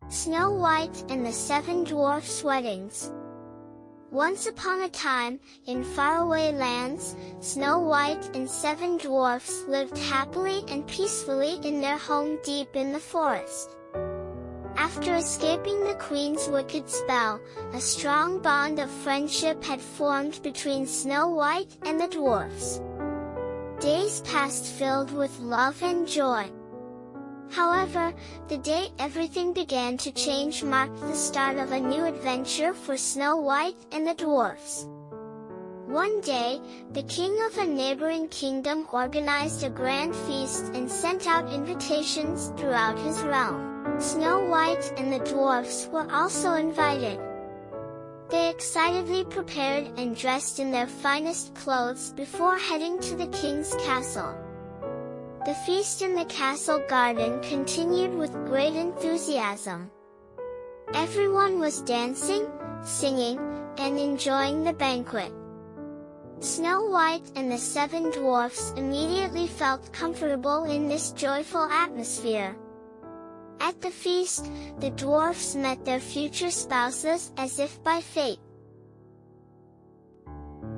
Snow White and the Seven Dwarfs' Weddings. Once upon a time, in faraway lands, Snow White and seven dwarfs lived happily and peacefully in their home deep in the forest. After escaping the queen's wicked spell, a strong bond of friendship had formed between Snow White and the dwarfs. Days passed filled with love and joy. However, the day everything began to change marked the start of a new adventure for Snow White and the dwarfs. One day, the king of a neighboring kingdom organized a grand feast and sent out invitations throughout his realm. Snow White and the dwarfs were also invited. They excitedly prepared and dressed in their finest clothes before heading to the king's castle. The feast in the castle garden continued with great enthusiasm. Everyone was dancing, singing, and enjoying the banquet. Snow White and the seven dwarfs immediately felt comfortable in this joyful atmosphere. At the feast, the dwarfs met their future spouses as if by fate.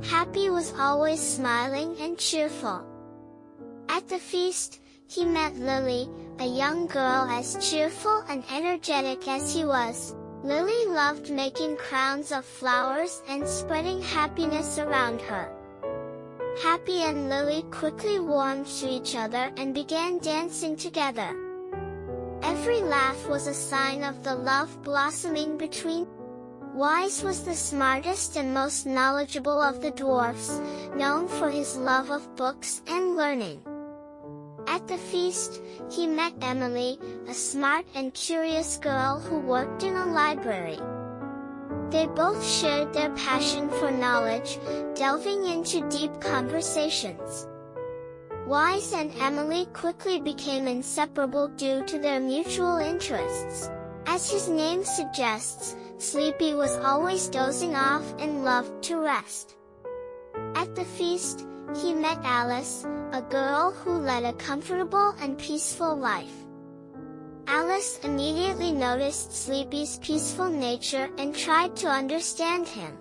Happy was always smiling and cheerful. At the feast, he met Lily, a young girl as cheerful and energetic as he was. Lily loved making crowns of flowers and spreading happiness around her. Happy and Lily quickly warmed to each other and began dancing together. Every laugh was a sign of the love blossoming between. Wise was the smartest and most knowledgeable of the dwarfs, known for his love of books and learning. At the feast, he met Emily, a smart and curious girl who worked in a library. They both shared their passion for knowledge, delving into deep conversations. Wise and Emily quickly became inseparable due to their mutual interests. As his name suggests, Sleepy was always dozing off and loved to rest. At the feast, he met Alice, a girl who led a comfortable and peaceful life. Alice immediately noticed Sleepy's peaceful nature and tried to understand him.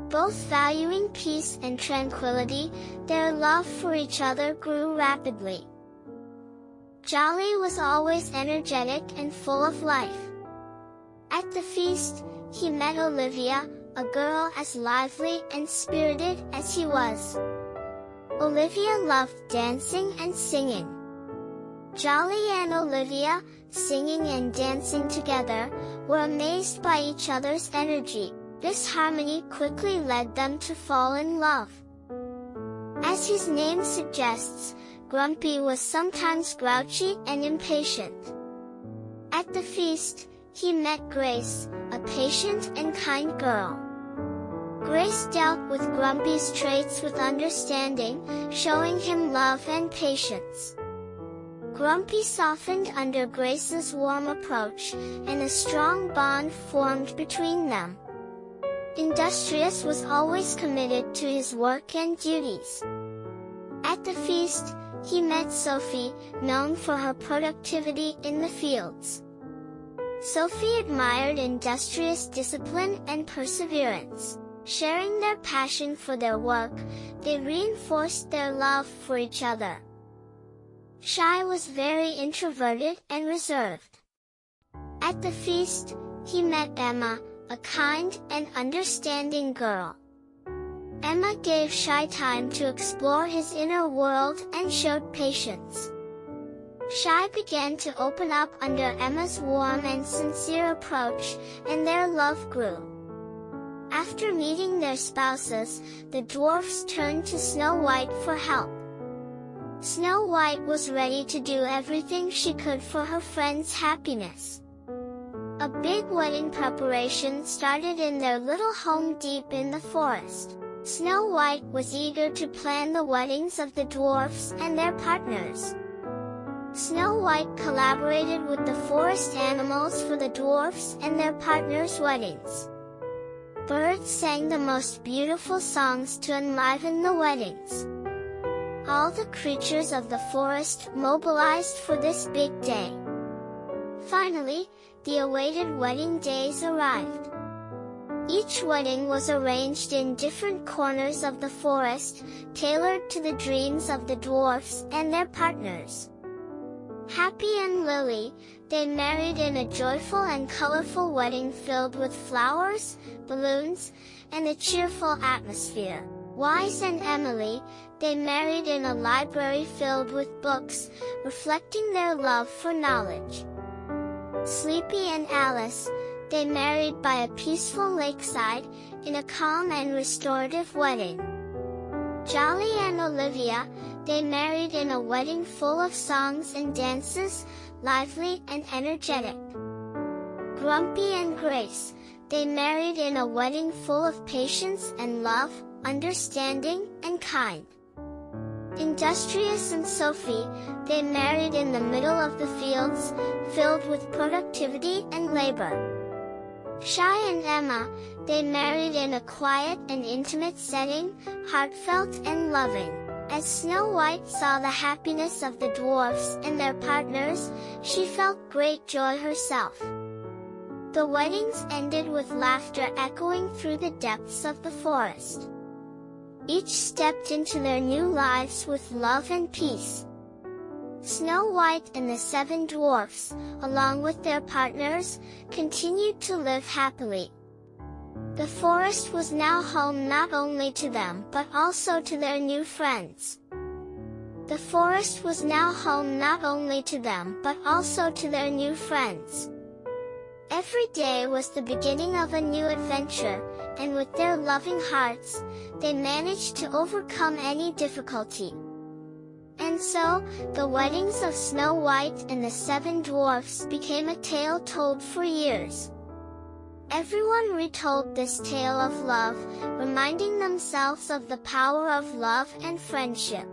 Both valuing peace and tranquility, their love for each other grew rapidly. Jolly was always energetic and full of life. At the feast, he met Olivia, a girl as lively and spirited as he was. Olivia loved dancing and singing. Jolly and Olivia, singing and dancing together, were amazed by each other's energy. This harmony quickly led them to fall in love. As his name suggests, Grumpy was sometimes grouchy and impatient. At the feast, he met Grace, a patient and kind girl. Grace dealt with Grumpy's traits with understanding, showing him love and patience. Grumpy softened under Grace's warm approach, and a strong bond formed between them. Industrious was always committed to his work and duties. At the feast, he met Sophie, known for her productivity in the fields. Sophie admired Industrious' discipline and perseverance. Sharing their passion for their work, they reinforced their love for each other. Shy was very introverted and reserved. At the feast, he met Emma, a kind and understanding girl. Emma gave Shy time to explore his inner world and showed patience. Shy began to open up under Emma's warm and sincere approach, and their love grew. After meeting their spouses, the dwarfs turned to Snow White for help. Snow White was ready to do everything she could for her friend's happiness. A big wedding preparation started in their little home deep in the forest. Snow White was eager to plan the weddings of the dwarfs and their partners. Snow White collaborated with the forest animals for the dwarfs and their partners' weddings. Birds sang the most beautiful songs to enliven the weddings. All the creatures of the forest mobilized for this big day. Finally, the awaited wedding days arrived. Each wedding was arranged in different corners of the forest, tailored to the dreams of the dwarfs and their partners. Happy and Lily, they married in a joyful and colorful wedding filled with flowers, balloons, and a cheerful atmosphere. Wise and Emily, they married in a library filled with books, reflecting their love for knowledge. Sleepy and Alice, they married by a peaceful lakeside, in a calm and restorative wedding. Jolly and Olivia, they married in a wedding full of songs and dances, lively and energetic. Grumpy and Grace, they married in a wedding full of patience and love, understanding and kind. Industrious and Sophie, they married in the middle of the fields, filled with productivity and labor. Shy and Emma, they married in a quiet and intimate setting, heartfelt and loving. As Snow White saw the happiness of the dwarfs and their partners, she felt great joy herself. The weddings ended with laughter echoing through the depths of the forest. Each stepped into their new lives with love and peace. Snow White and the 7 dwarfs, along with their partners, continued to live happily. The forest was now home not only to them but also to their new friends. The forest was now home not only to them but also to their new friends. Every day was the beginning of a new adventure, and with their loving hearts, they managed to overcome any difficulty. And so, the weddings of Snow White and the 7 dwarfs became a tale told for years. Everyone retold this tale of love, reminding themselves of the power of love and friendship.